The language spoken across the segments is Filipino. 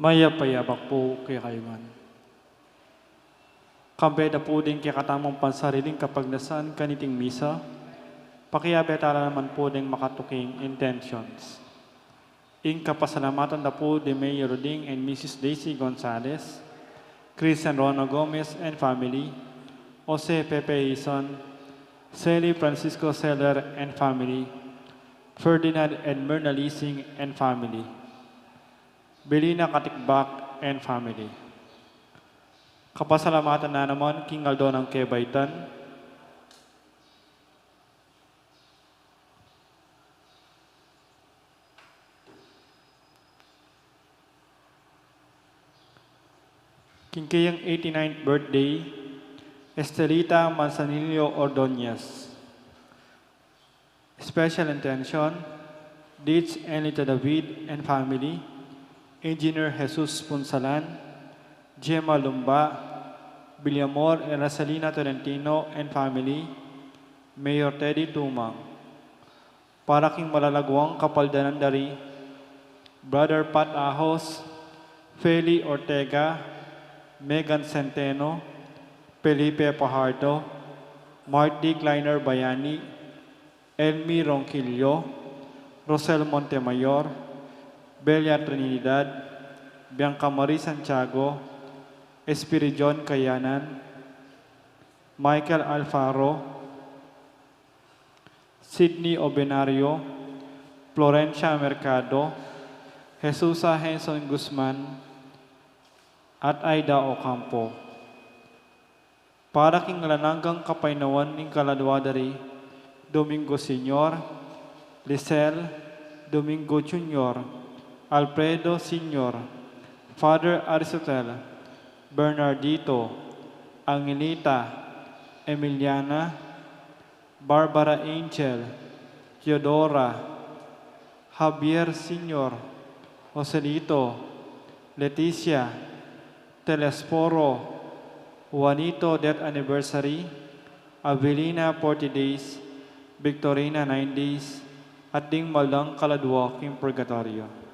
Maya payabak po kay kayuman. Kambeda po din kay katamang pansariling kapag nasaan kaniting misa, pakiyabetala naman po din makatuking intentions. In kapasalamatan na po de Mayor Roding and Mrs. Daisy Gonzalez, Chris and Rona Gomez and family, Jose Pepe Ison, Sally Francisco Seller and family, Ferdinand and Myrna Leasing and family, Belina Katikbak and family. Kapasalamatan na naman King Aldo ng Kebaytan, King Kayang 89th birthday, Estelita Manzanillo Ordonez. Special intention, Ditch and Lita David and family, Engineer Jesus Punsalan, Gemma Lumba, Villamor and Rosalina Tolentino and family, Mayor Teddy Tumang. Para king malalagwang kapaldanan dari, Brother Pat Ahos, Feli Ortega, Megan Centeno, Felipe Pajardo, Marty Kleiner Bayani, Elmi Ronquillo, Rosel Montemayor, Belia Trinidad, Bianca Marie Santiago, Espiridion Kayanan, Michael Alfaro, Sidney Obenario, Florencia Mercado, Jesusa Henson Guzman, at Aida Ocampo. Para king lananggang kapainawan ng kaladwadari, Domingo Senior, Lisel, Domingo Junior, Alfredo Senior, Father Aristotel, Bernardito, Angelita, Emiliana, Barbara Angel, Theodora, Javier Senior, Joselito, Leticia, Telesporo, Juanito Death Anniversary, Avelina 40 Days, Victorina 9 Days, at Ding Malang Kaladwa King Purgatorio.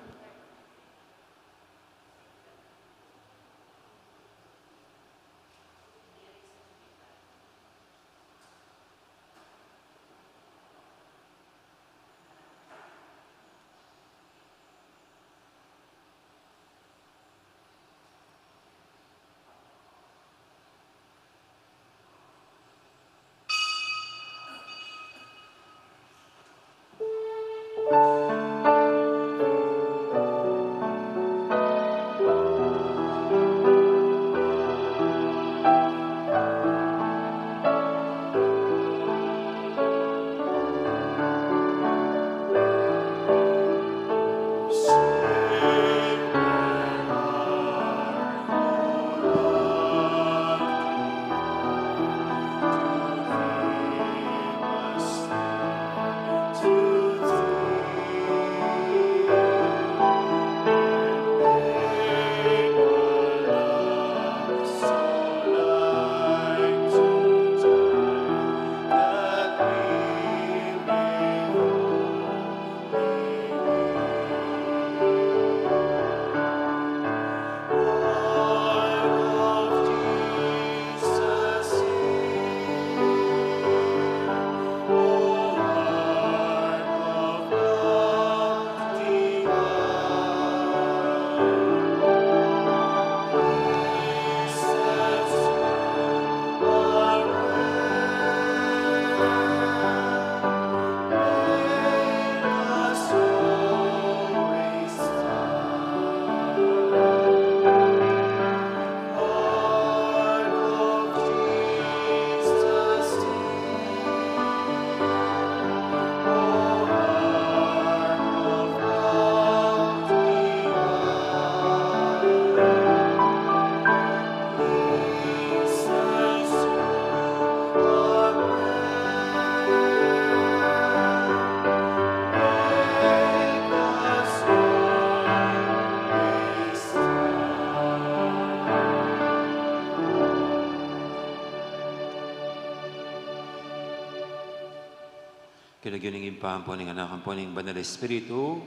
Kinagyuningin pa po ng anak po ng Banal Espiritu,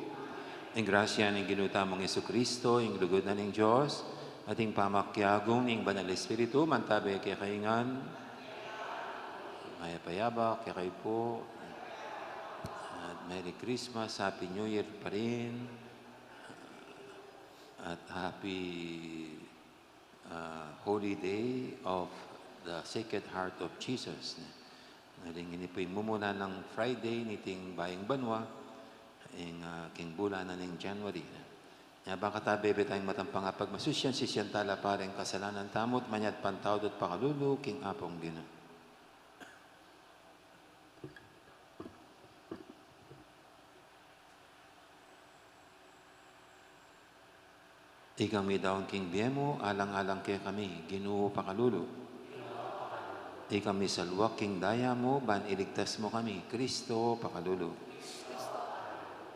ang grasya ng ginutamong Yesu Kristo, ang lugod na ng Diyos, ating pamakyagong ng Banal Espiritu, mantabi kay kaingan, mayapayabak, kay kayo po, at Merry Christmas, Happy New Year pa rin, at Happy Holy Day of the Sacred Heart of Jesus. Naling ini po yung mumuna ng Friday niting Bayang Banwa, ang king bulan na ng January. Nga ba katabebe tayong matampang pag masusyan tala pareng kasalanan tamot, manyat pantawd at pakalulu, king apong gina. Ikang may daon king biyemo, alang-alang kaya kami, Ginoo pakalulu. Ikang may salwak king daya mo, ban iligtas mo kami, Kristo pakalulu.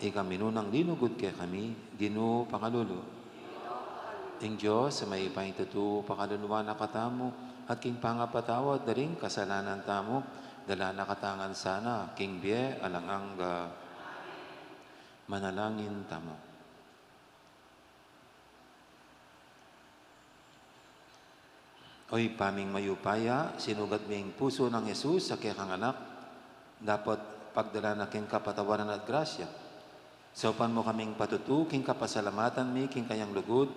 Ikang minunang linugod kaya kami, Ginoo pakalulu. Ing Diyos sa may ipahitutu pakaluluwa na katamo, at king pangapatawad na rin kasalanan tamo, dala nakatangan sana, king biye alangang manalangin tamo. Oy, paming mayupaya, sinugat ming puso ng Jesus sa kiyang anak, dapat pagdala na king kapatawaran at grasya. Sopan mo kaming patutu, king kapasalamatan mi, king kayang lugod,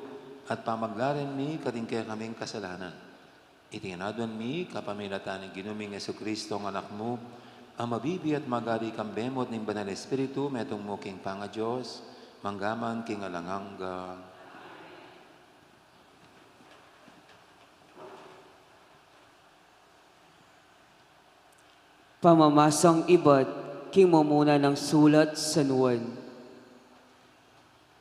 at pamaglaren mi, kating kaya kaming kasalanan. Itinadon mi, kapamilatan ng ginuming Yesu Kristo ang anak mo, ang mabibi at magari kang bemot ng Banal Espiritu, metong mo king panga Diyos, manggaman king alangangga. Pamamasang iba't king mamuna ng sulat sa nuwan.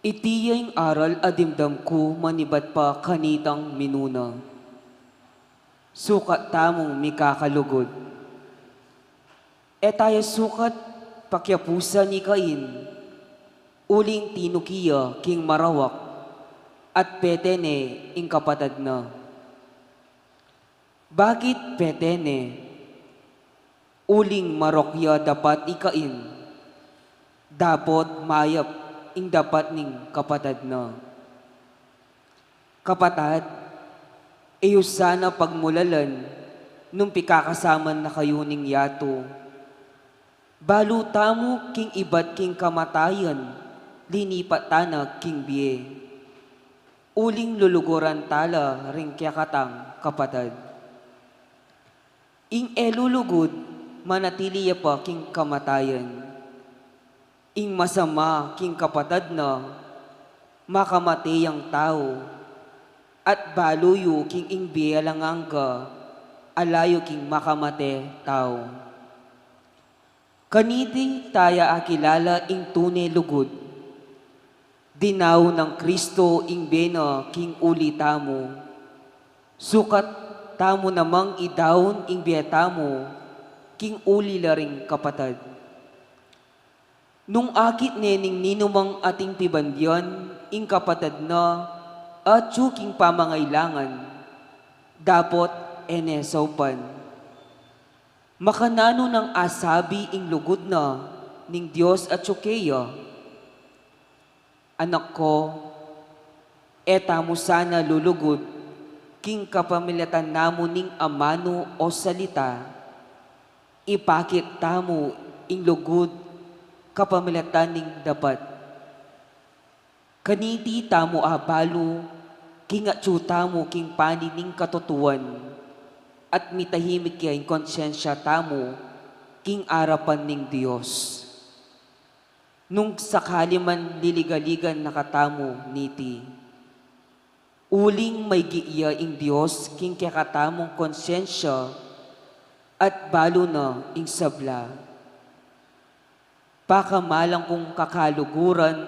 Itiyang aral adimdam ko manibat pa kanitang minuna. Sukat tamong mikakalugod. Tayo sukat pakyapusa ni Cain. Uling tinukiya king marawak at petene ing kapatad na. Bakit petene? Uling marokya dapat ikain, dapat mayap ing dapat ning kapatad na. Kapatad, iyo sana pagmulalan, nung pikakasaman na kayo ning yato. Baluta mo king ibat king kamatayan, linipat tanag king biye. Uling luluguran tala ring kyakatang kapatad. Ing elulugod, manatili pa king kamatayan. Ing masama king kapatad na, makamatay ang tao, at baluyo king ing bialangangga, alayo king makamate tao. Kaniti taya akilala ing tunay lugod, dinaw ng Kristo ing bena king uli tamo, sukat tamo namang idawon ing bietamo, king uli laring kapatad. Nung akit nening ninumang ating pibandyan, ing kapatad na, at king pamangailangan, dapat enesopan. Makanano ng asabi ing lugod na, ning Diyos at tsukeya. Anak ko, mo sana lulugod, king kapamilatan namo ning amano o salita, ipakit tamo ing lugod kapamilatan ning dapat. Kaniti tamo abalo, king atsuta mo king panining katutuan, at mitahimik kaya ing konsyensya tamo, king arapan ning Diyos. Nung sakali man liligaligan nakatamo niti, uling may giiya ing Diyos, king kakatamong konsyensya, at balo na ing sabla. Pakamalang kong kakaluguran,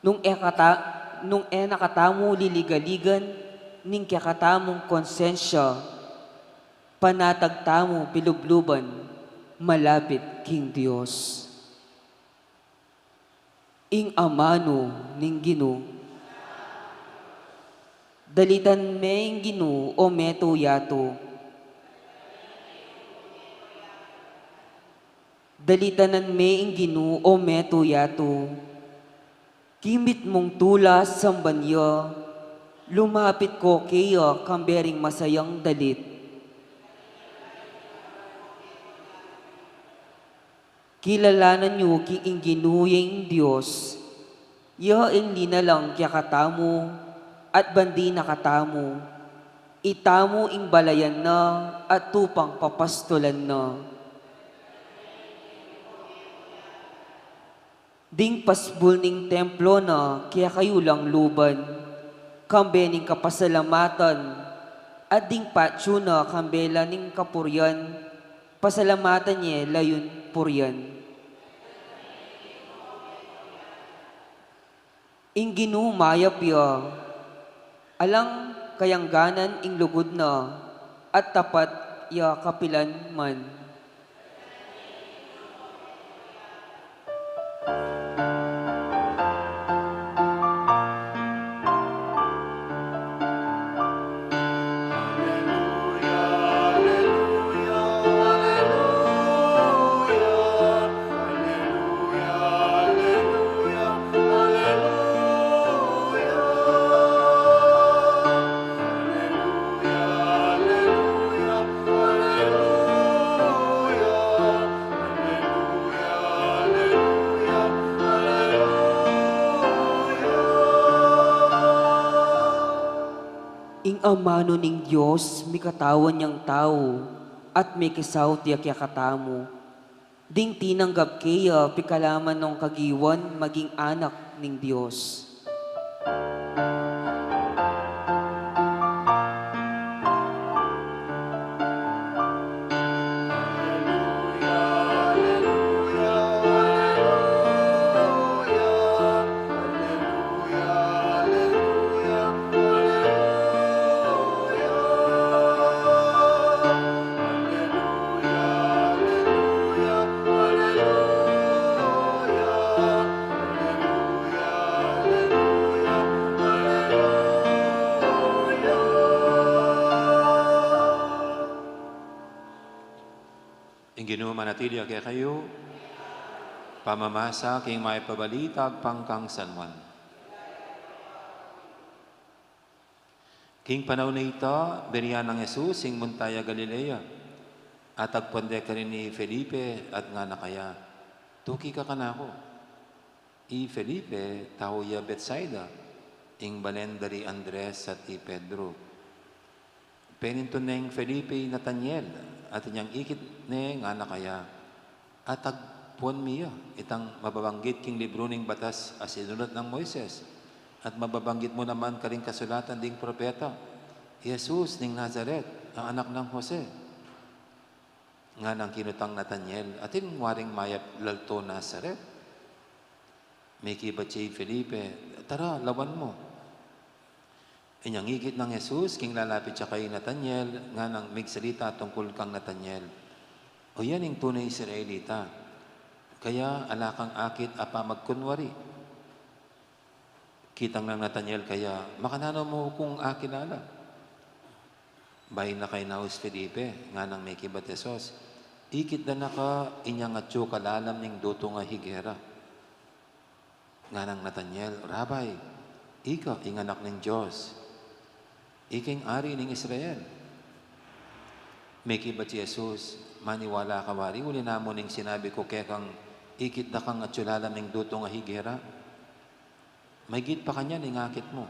nung nakatamo liligaligan, ning kakatamong konsensya, panatag tamo pilubluban, malapit king Diyos. Ing amano ning Ginoo, dalitan me ing Ginoo o meto yato, Dalitanan me ing Ginoo meto yato. Kimit mong tulas sa banyo, lumapit ko kayo kambering masayang dalit. Kilalanan niyo ki ing ginuyeng Diyos, ya ing linalang kya katamu, at bandi na katamu, itamu ing balayan na, at tupang papastulan na. Ding pasbul ning templo na, kaya kayo lang luban, kambe ning kapasalamatan, at ding patyo na kambela ning kapuryan, pasalamatan niya layon puryan. Ing ginumayap ya, alang kayangganan ing lugod na, at tapat ya kapilan man. Ing amano ning Diyos, mi katawan niyang tao, at may kisaw tiyak yakatamu. Ding tinanggap kaya, pikalaman nung kagiwan, maging anak ning Diyos. Ing Ginoo manatili kaya kayo, pamamasa king may pabalitag pangkang sanwan. King panahon na ito, beriyan ng Jesus ing Montaya Galilea, at agpande ka rin ni Felipe at nga nakaya, tuki ka kanako. I Felipe, tao ya Betsaida, ing balendari Andres at i Pedro. Peninto neng Felipe Nathaniel, at inyang ikit ne nga nakaya, at agpuan miya, itang mababanggit king libro ning batas as sinunod ng Moises, at mababanggit mo naman karing kasulatan ding propeta, Jesus ning Nazaret, ang anak ng Jose. Nga nang kinutang Nathaniel, atin waring mayap lalto Nazaret. May kibat siya Felipe, tara, lawan mo. Inyang higit ng Jesus, king lalapit siya kay Nathaniel, nga nang migsalita tungkol kang Nathaniel. O yan yung tunay Israelita. Kaya alakang akit apa magkunwari. Kitang ng Nathaniel kaya, makanano mo kung akilala. Bahin na kay Naus Felipe, nga nang may kibat Jesus. Ikit na naka inyang atyo kalalam ning duto nga higera. Nga nang Nathaniel, Rabay, ika inganak ng Diyos. Iking ari ning Israel. May kibat si Jesus, maniwala ka wari, uli na mo ning sinabi ko kaya kang ikit na kang atsulalam ning duto nga higera. May git pa kanya ning akit mo.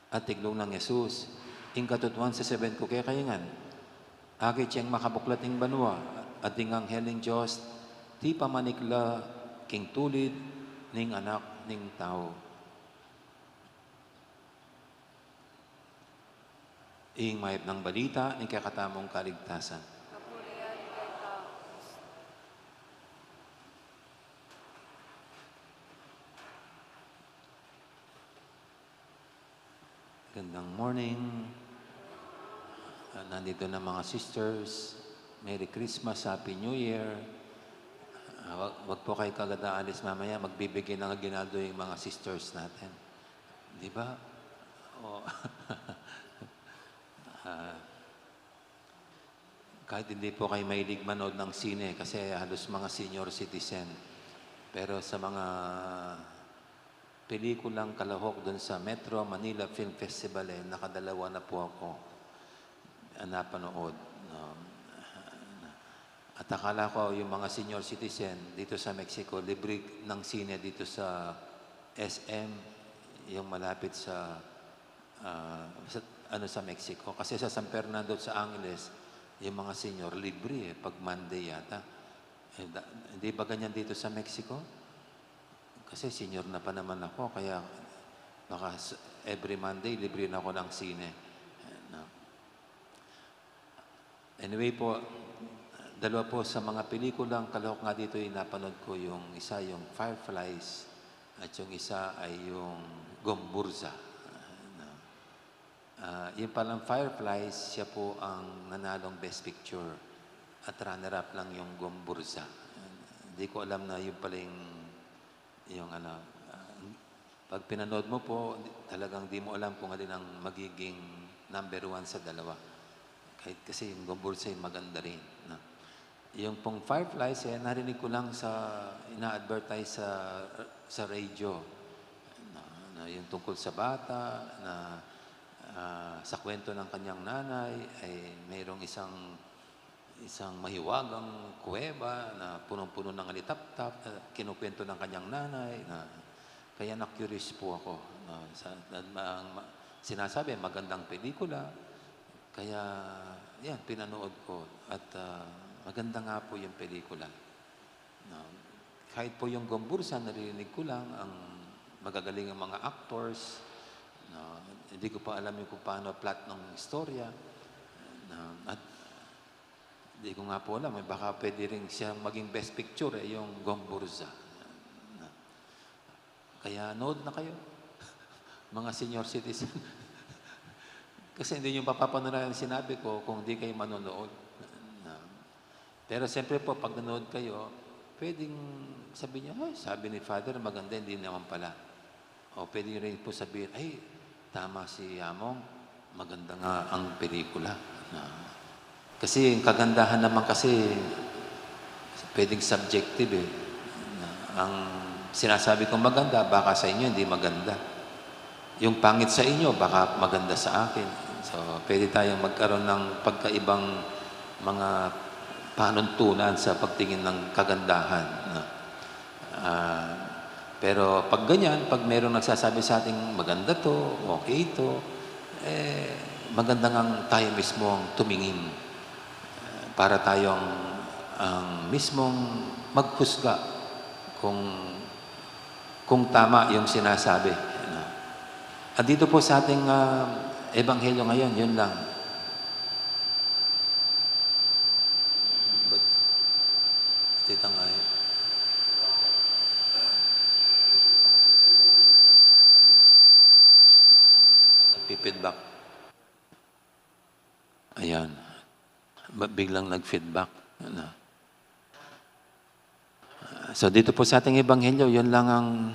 At tiglong ng Jesus, ing katutuan sa 7 ko kaya kayangan, agit siyang makabuklat ning banwa, at ing anghel ning Diyos, ti pamanikla king tulid ning anak ning tao. Ing mayap ng balita ni kakatamong kaligtasan. Gandang morning. Nandito na mga sisters. Merry Christmas, Happy New Year. Wag po kayo kagad aalis mamaya. Magbibigay ng aginaldo yung mga sisters natin. Di ba? Oh. kahit hindi po kayo mahilig manood ng sine kasi halos mga senior citizen. Pero sa mga pelikulang kalahok doon sa Metro Manila Film Festival, nakadalawa na po ako napanood. At akala ko yung mga senior citizen dito sa Mexico, libre ng sine dito sa SM, yung malapit sa, sa Mexico. Kasi sa San Fernando sa Angeles, yung mga senior libre pag Monday yata. Hindi ba ganyan dito sa Mexico? Kasi senior na pa naman ako, kaya baka every Monday libre na ako ng sine. Anyway po, dalawa po sa mga pelikulang kalahok nga dito yung napanood ko, yung isa yung Fireflies at yung isa ay yung Gomburza. Yung palang Fireflies, siya po ang nanalong Best Picture at runner-up lang yung Gomburza. Hindi ko alam na yung pala yung pag pinanood mo po, talagang di mo alam kung alin ang magiging number 1 sa dalawa. Kahit kasi yung Gomburza yung maganda rin. No? Yung pong Fireflies, narinig ko lang ina-advertise sa radio. Na yung tungkol sa bata, na sa kwento ng kanyang nanay, ay mayroong isang mahiwagang kuweba na punong-puno ng alitap-tap, kinukwento ng kanyang nanay. Kaya na-curious po ako. Sinasabi, magandang pelikula. Kaya, yan, pinanood ko. At maganda nga po yung pelikula. Kahit po yung Gomburza, narinig ko lang, ang magagaling ang mga actors. Hindi ko pa alam yung kung paano plot ng istorya. At hindi ko nga po alam, baka pwede rin siya maging best picture, yung Gomburza. Kaya nood na kayo, mga senior citizen. Kasi hindi nyo papapanood yung sinabi ko kung hindi kayo manonood. Pero siyempre po, pag nanood kayo, pwedeng sabihin niyo, sabi ni Father, maganda, hindi naman pala. O pwede rin po sabihin, ay, tama si Among, maganda nga ang pelikula. Kasi yung kagandahan naman kasi, pwedeng subjective eh. Ang sinasabi kong maganda, baka sa inyo hindi maganda. Yung pangit sa inyo, baka maganda sa akin. So, pwede tayong magkaroon ng pagkaibang mga panuntunan sa pagtingin ng kagandahan. Pero pag ganyan, pag mayroong nagsasabi sa ating maganda to, okay ito, maganda nga tayo mismo ang tumingin para tayong ang mismong maghusga kung tama yung sinasabi. At dito po sa ating ebanghelyo ngayon, yun lang. Titangay. Nagpi-feedback. Ayan. Biglang nag-feedback. So dito po sa ating ebanghelyo, yun lang ang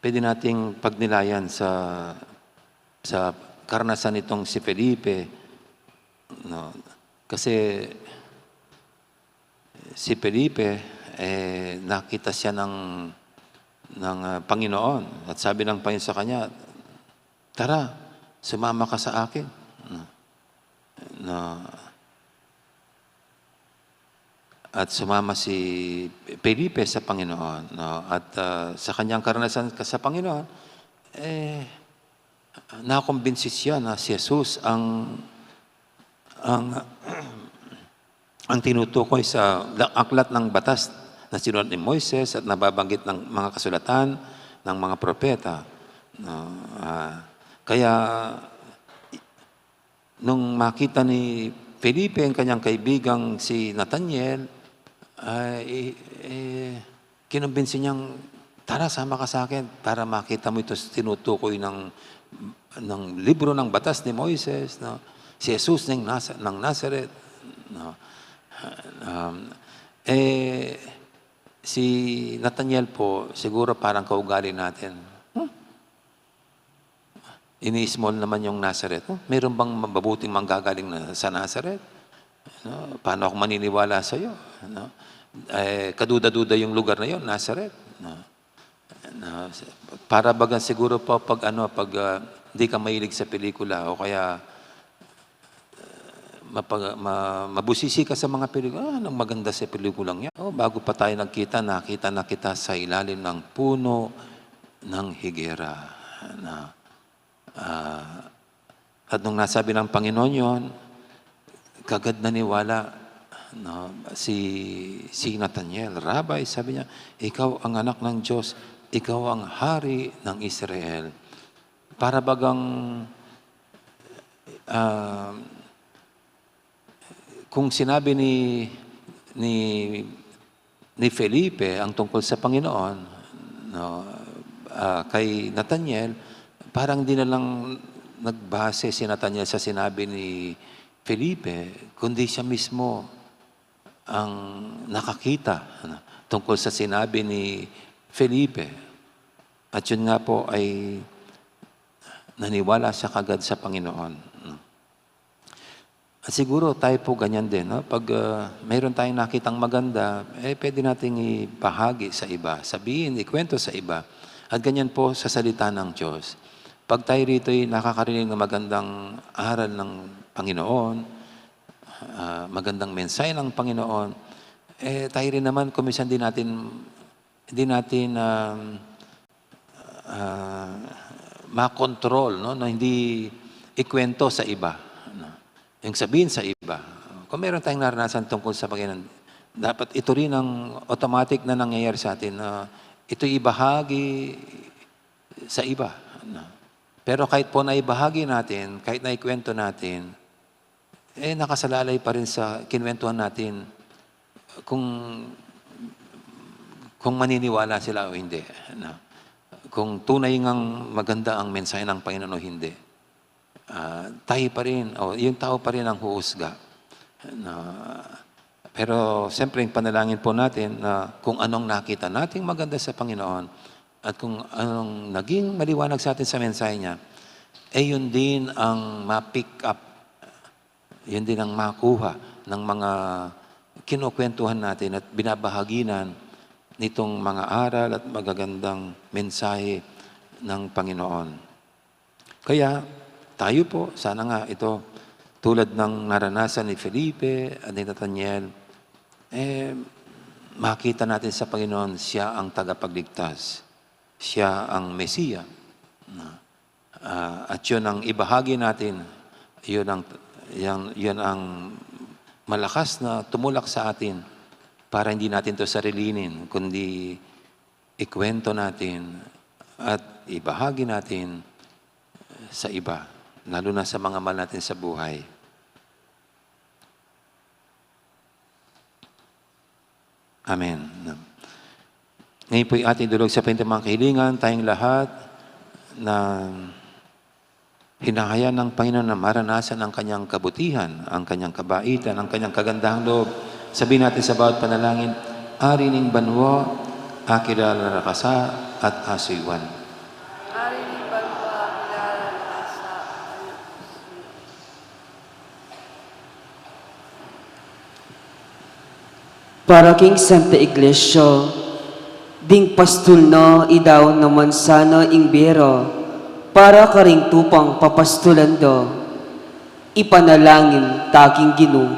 pwede nating pagnilayan sa karanasan nitong si Felipe. No? Kasi si Felipe, nakita siya ng Panginoon. At sabi ng Panginoon sa kanya, tara, sumama ka sa akin. At sumama si Felipe sa Panginoon. No? At sa kanyang karanasan sa Panginoon, nakumbinsi siya na si Jesus ang tinutukoy sa aklat ng batas na sinulat ni Moises at nababanggit ng mga kasulatan ng mga propeta. Kaya nung makita ni Felipe ang kanyang kaibigang si Nathaniel, kinumbinsi niyang, tara, sama ka sa akin para makita mo ito tinutukoy ng libro ng batas ni Moises, no? Si Jesus ng Nazareth. No? Si Nathaniel po, siguro parang kaugali natin. ini-small naman yung Nazareth. Oh, meron bang mabuting manggagaling sa Nazareth? No? Paano ako maniniwala sa iyo? No? Kaduda-duda yung lugar na yon, Nazareth. No? No? Para bagang siguro po pag hindi ka mahilig sa pelikula o kaya mabusisi ka sa mga pelikula. Anong maganda sa pelikulang yan? Oh, bago pa tayo nakita na kita sa ilalim ng puno ng higera. At nung nasabi ng Panginoon yon, kagad naniwala si Nathaniel. Rabbi, sabi niya, ikaw ang anak ng Diyos, ikaw ang hari ng Israel. Para bagang kung sinabi ni Felipe ang tungkol sa Panginoon, kay Nathaniel, parang di na lang nagbase si Nathaniel sa sinabi ni Felipe, kundi siya mismo ang nakakita tungkol sa sinabi ni Felipe. At yun nga po ay naniwala siya kagad sa Panginoon. At siguro tayo po ganyan din. No? Pag mayroon tayong nakitang maganda, pwede nating ibahagi sa iba, sabihin, ikwento sa iba. At ganyan po sa salita ng Diyos. Pag tayo rito ay nakakarinig ng magandang aral ng Panginoon, magandang mensahe ng Panginoon, tayo rin naman, kumisan din natin makontrol, no? Na hindi ikwento sa iba. No? Yung sabihin sa iba. Kung meron tayong naranasan tungkol sa Panginoon, dapat ito rin ang automatic na nangyayari sa atin na ito'y ibahagi sa iba. No? Pero kahit po na ibahagi natin, kahit na ikwento natin, nakasalalay pa rin sa kinwentuhan natin kung maniniwala sila o hindi. No? Kung tunay ngang maganda ang mensahe ng Panginoon o hindi. Tayo pa rin, yung tao pa rin ang huusga. Pero siyempre, yung panalangin po natin na kung anong nakita nating maganda sa Panginoon at kung anong naging maliwanag sa atin sa mensahe niya, yun din ang ma-pick up, yun din ang makuha ng mga kinukwentuhan natin at binabahaginan nitong mga aral at magagandang mensahe ng Panginoon. Kaya tayo po, sana nga ito, tulad ng naranasan ni Felipe at ni Nathaniel, makita natin sa Panginoon, siya ang tagapagligtas. Siya ang Mesiya. At yun ang ibahagi natin, yun ang malakas na tumulak sa atin para hindi natin ito sarilinin, kundi ikwento natin at ibahagi natin sa iba, lalo na sa mga mahal natin sa buhay. Amen. Ngayon po ating dulog sa mga kahilingan, tayong lahat na hinahayaan ng Panginoon na maranasan ang kanyang kabutihan, ang kanyang kabaitan, ang kanyang kagandahang loob. Sabihin natin sa bawat panalangin, Ari ning banwa, akilala na rakasa, at asuywan. Ari ning banwa, akilala na rakasa, Para king Santa Iglesia, ding pastol na idaw naman sana imbero, para karing tupang papastulan do, ipanalangin taking Ginoo.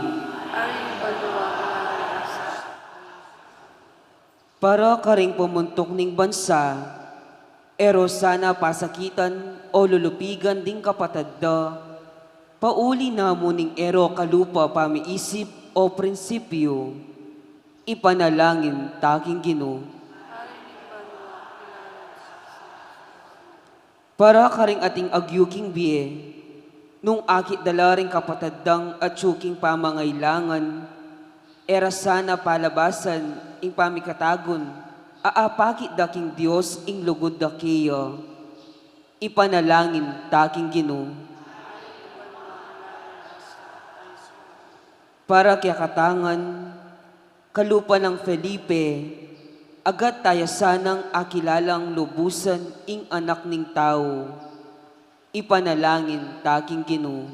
Ari ning banwa, akilala na rakasa. Para karing pumuntok ning bansa, ero sana pasakitan o lulupigan ding kapatad da, pauli na mo ning ero kalupa pamiisip o prinsipyo, ipanalangin taking Ginoo. Para karing ating agyuking biye, nung akit dalaring kapataddang at tsuking pamangailangan, era sana palabasan ing pamikatagon, aapakit daking Diyos ing lugod da kayo, ipanalangin taking Ginoo. Para kaya katangan, kalupa ng Felipe, agad tayo sanang akilalang lubusan ing anak ning tao. Ipanalangin taking Ginoo.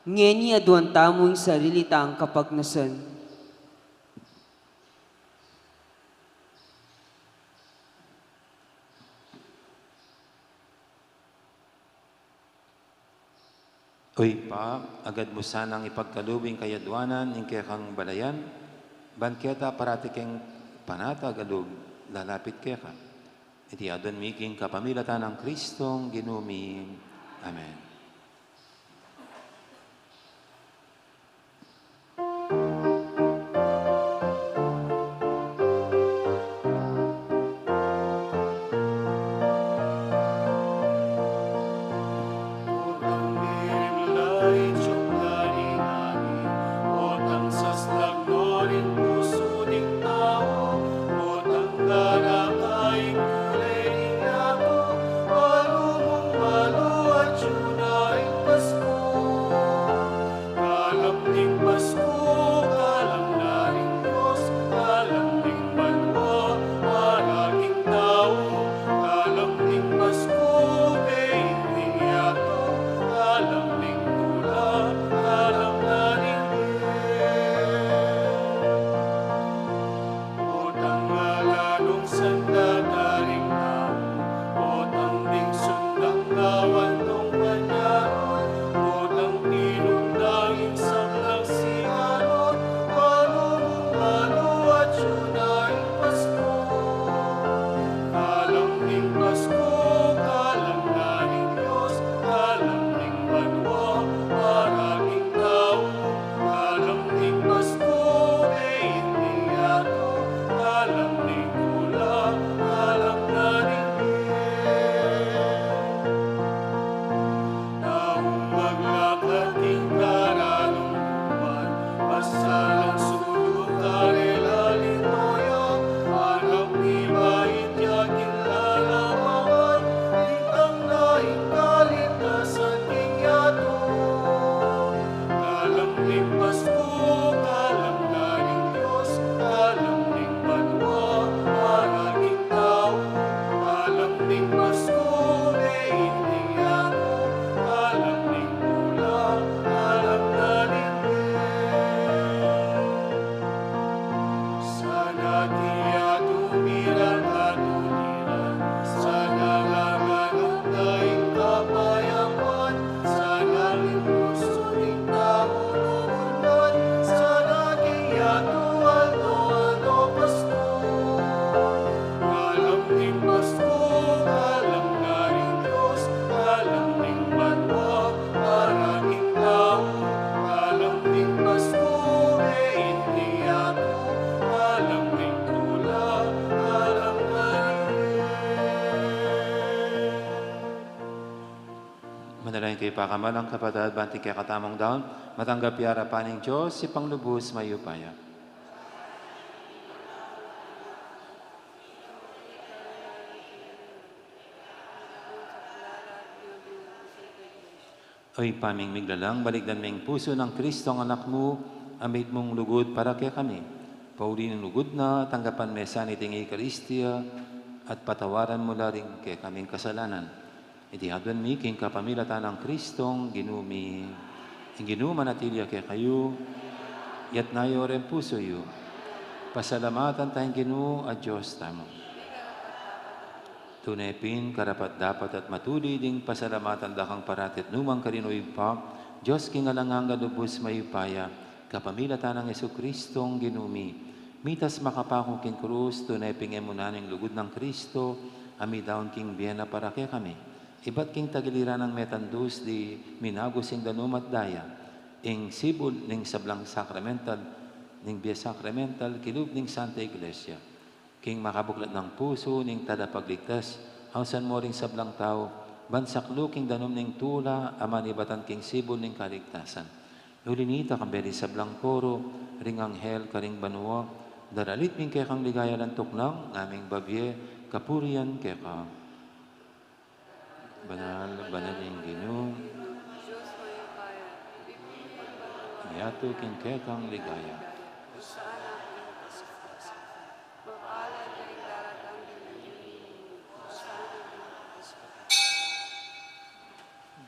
Ngeni aduan tamo yung sarili tang kapagnasan. Oy pa, agad mo sanang ipagkalubing kayadwanan ng kekang balayan, banketa parati keng panata galug, lalapit keka. Iti adon miking kapamilatan ng Kristong ginumi. Amen. Manalangin kayo pakamalang kapatid, banting kaya katamong daon, matanggap yara paning Diyos, si Panglubos mayupaya. Oy paming miglalang, baligdan ming puso ng Kristo ang anak mo, amit mong lugod para kaya kami. Pauli ng lugod na, tanggapan mesa ni Tingi Eucharistia, at patawaran mo rin kaya kaming kasalanan. Iti hadwan mi, king kapamilatan ng Kristong ginumi. Ang ginuman natilya kaya kayo, yat nayo rin puso yu. Pasalamatan tayong ginu at Diyos tamo. Tunepin, karapat dapat at matuli ding pasalamatan dakang paratit numang karinoy pa, Diyos kingalangang galubos mayupaya, kapamilatan ng Yesu-Kristong ginumi. Mitas makapakong king krus, tunepin emunaning lugod ng Kristo, amidaon king biyena para kaya kami. Iba't king tagiliran ng metandus di minagos ing danum at daya, ing sibol ning sablang sacramental, ning biya sacramental, kilub ning Santa Iglesia. King makabuklat ng puso, ning tada pagligtas, hausan mo ring sablang tao, bansaklo king danum ning tula, aman ibatan king sibol ning kaligtasan. Ulinita kang beri sablang koro, ring anghel karing banua, daralit ming kaya kang ligaya ng tuknang, aming babye, kapurian kaya ka. Banal, banal yung Ginoo. Diyos may kaya. Yato king kekang ligaya. Sa anak ng kaskas. Mapalad na yung daratang dinamini. Sa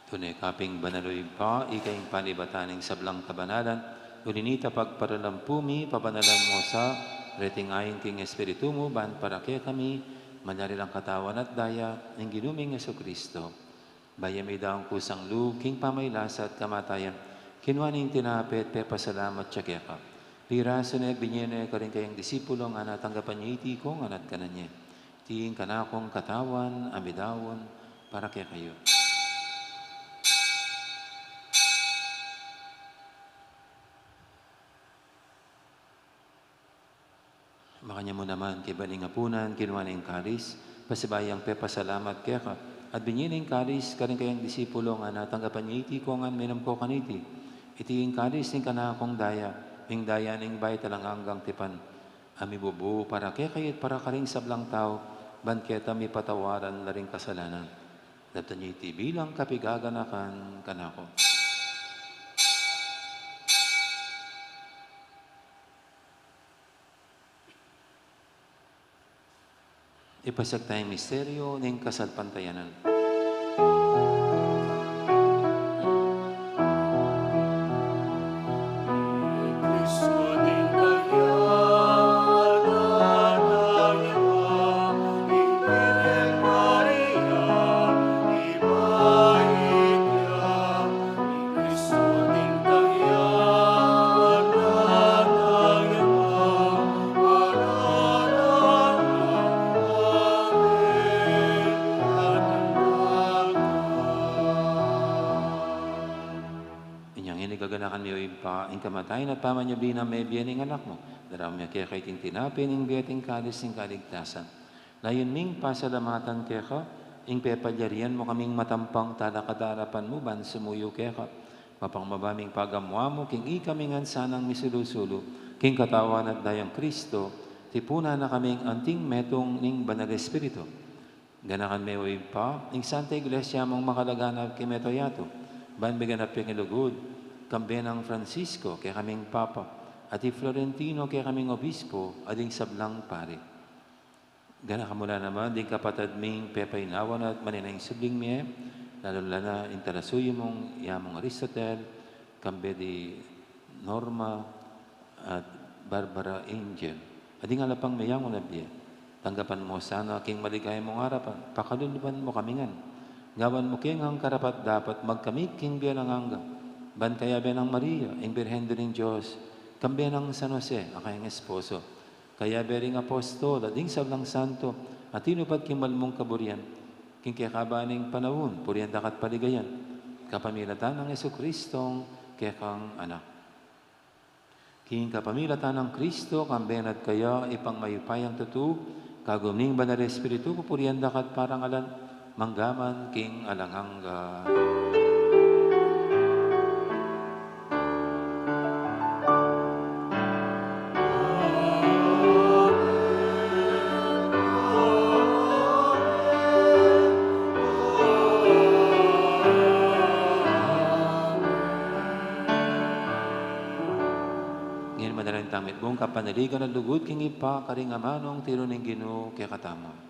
Tunay kaping banaloy pa, ikaing panibataning sablang kabanalan, uninita pagparalampumi, papanalan mo sa reting ayin king Espiritu mo, ban para kaya kami, manyari lang katawan at daya, ng ginuming Yeso Kristo. Bayami daong kusang lu, king pamaylasa at kamatayan, kinwaning tinapit, pepasalamat siya kaya ka. Piraso na binyene ka rin kayang disipulo, nga natanggapan niya iti ko, nga nat ka na niya. Tiin ka na akong katawan, amidawon, para kaya kayo. Makanya mo naman, kay baning apunan, kinuha na yung karis, pasibayang pepasalamat kaya ka, at binyin yung karis, karing kayang disipulo nga natanggapan niya iti ko nga minam ko kaniti. Iti yung karis, yung kanakong daya, yung daya ng bay talang hanggang tipan. Ami bubu, para kaya kayo, para karing sablang tao, ban kaya mi patawaran na rin kasalanan. Daptan niya iti bilang kapigaganakan kanako. Ipasag tayong misteryo ng kasalpantayanan. Kamatayan at pamanyabi na may biyaning anak mo. Daram niya kaya kay tintinapin, ing biyating kalis ng kaligtasan. Layon ming pasalamatan kaya ka, ing pepalyarian mo kaming matampang talakadarapan mo, ban sumuyo kaya ka. Mapang mabaming pagamwa mo, king ikaming ansanang misulusulo, king katawan at dayang Kristo, tipuna na kaming anting metong ning banal Espiritu. Ganakan may way pa, ing Santa Iglesia mong makalaganap kay metoyato, ban biganap yung ilugod, kambe ng Francisco, kaya kaming Papa, at Florentino, kaya kaming Obispo, ading sablang pare. Gana kamula naman, ding kapatad ming pepaynawan at maninang subling miye, lalo na interasuyo mong yamong Aristotel, kambe di Norma, at Barbara Angel. Ading alapang mayang unabye, tanggapan mo sana king maligay mong harapan, pakaluluban mo kamingan. Ngawan mo king ang karapat dapat magkamit king biyalang hangga. Bantaya ng Maria, ang Birhen din Diyos, kambi ng San Jose, akayang esposo, kaya bering apostol, ading sablang santo, at tinupad kimalmong kaburian, king kakabaning panahon, purian dakat paligayan, kapamilatan ng Yesu Kristong kekang anak. King kapamilatan ng Kristo, kambenat kaya, ipang mayupayang tutu, kagumning banal Espiritu, purian dakat parang alan, manggaman king alanghangga. Tamit mong kapanaligan at lugod king ipa karing amanong tiro ng Ginoo kaya katamo.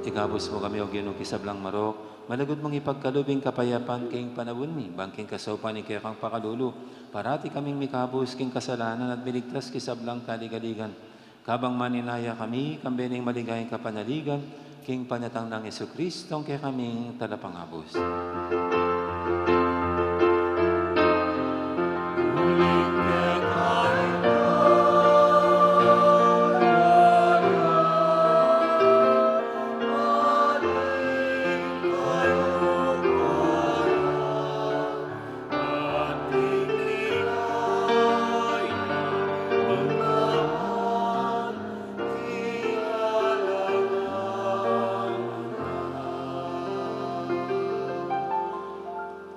Ikabos mo kami o ginong kisablang marok, malagod mong ipagkalubing kapayapan king panawon mi, bangking kasopan ni kaya kang pakalulu, parati kaming mikabos king kasalanan at biligtas kisablang kaligaligan. Kabang maninaya kami, kambening maligayang kapanaligan, king panyatang ng Jesucristo, kaya kaming talapangabos.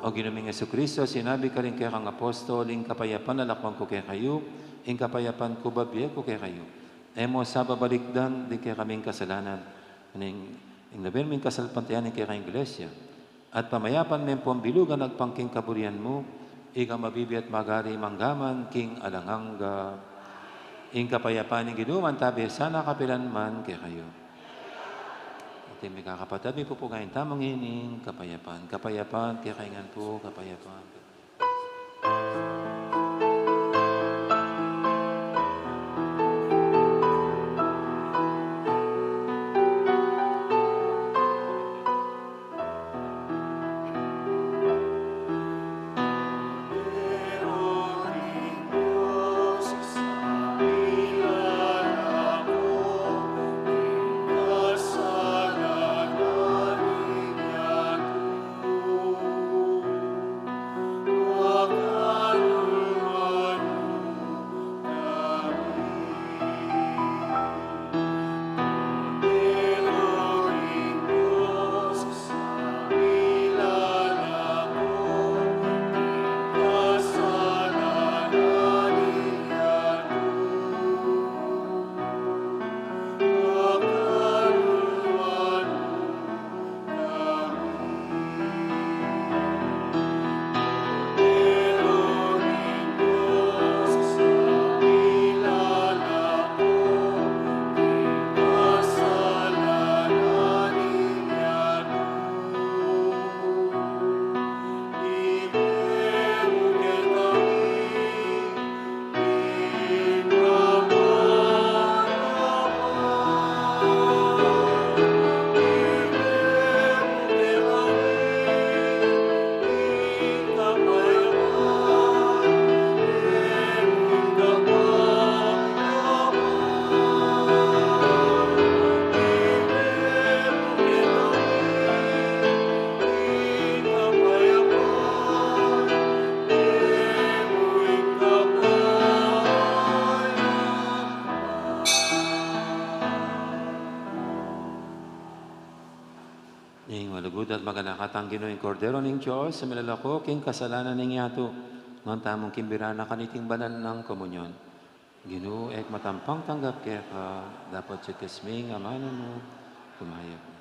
O ginaming Jesucristo, sinabi ka rin kaya kang apostol, ing kapayapan nalakwang ko kaya kayo, ing kapayapan ko babiyag ko kaya kayo. Emo sa babalikdan, di kaya kaming kasalanan. Ing label ming kasalpantayan, kaya kayong iglesia. At pamayapan men po ang bilugan at pangking kaburian mo, ika mabibi at magari manggaman, king alanganga. Ing kapayapan ng ginuman, tabi sana kapilan man kaya kayo. Ito may kakapatid, may pupugayin tamang ining kapayapan. Kapayapan, kaya kaingan po, kapayapan. Ning malugod at maganakatang Ginoong Kordero ning Diyos, sa milalako, king kasalanan ning yato, ngon tamong kimbirana kaniting banal ng komunyon. Ginoo, ek matampang tanggap kaya ka, dapat siya kisming amanan mo, kumayap mo.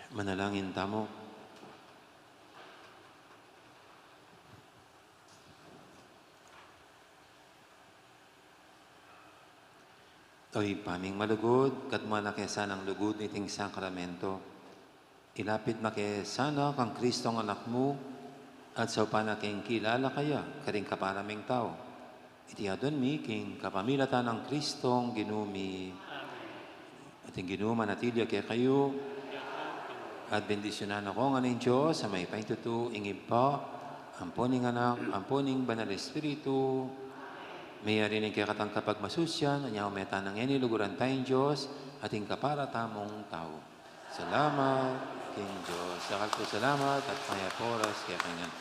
Manalangin tamo. Oy, paming malugod, kat mo na ng lugod niting sakramento. Ilapit makesana kang Kristong anak mo, at sa panaking kilala kaya, karing kaparaming tao. Iti adon mi, king kapamilatan ng Kristong ginumi. At yung ginuma natilya kaya kayo, at bendisyonan ako nga ng Diyos sa may paintutu, ingib pa, amponing anak, amponing banal espiritu, may arinig kaya katang kapag masusyan, anyaw meta ng iniluguran tayong Diyos, ating kaparatamong tao. Salamat, King Diyos. Sakal po salamat at kaya poras kaya kanyan.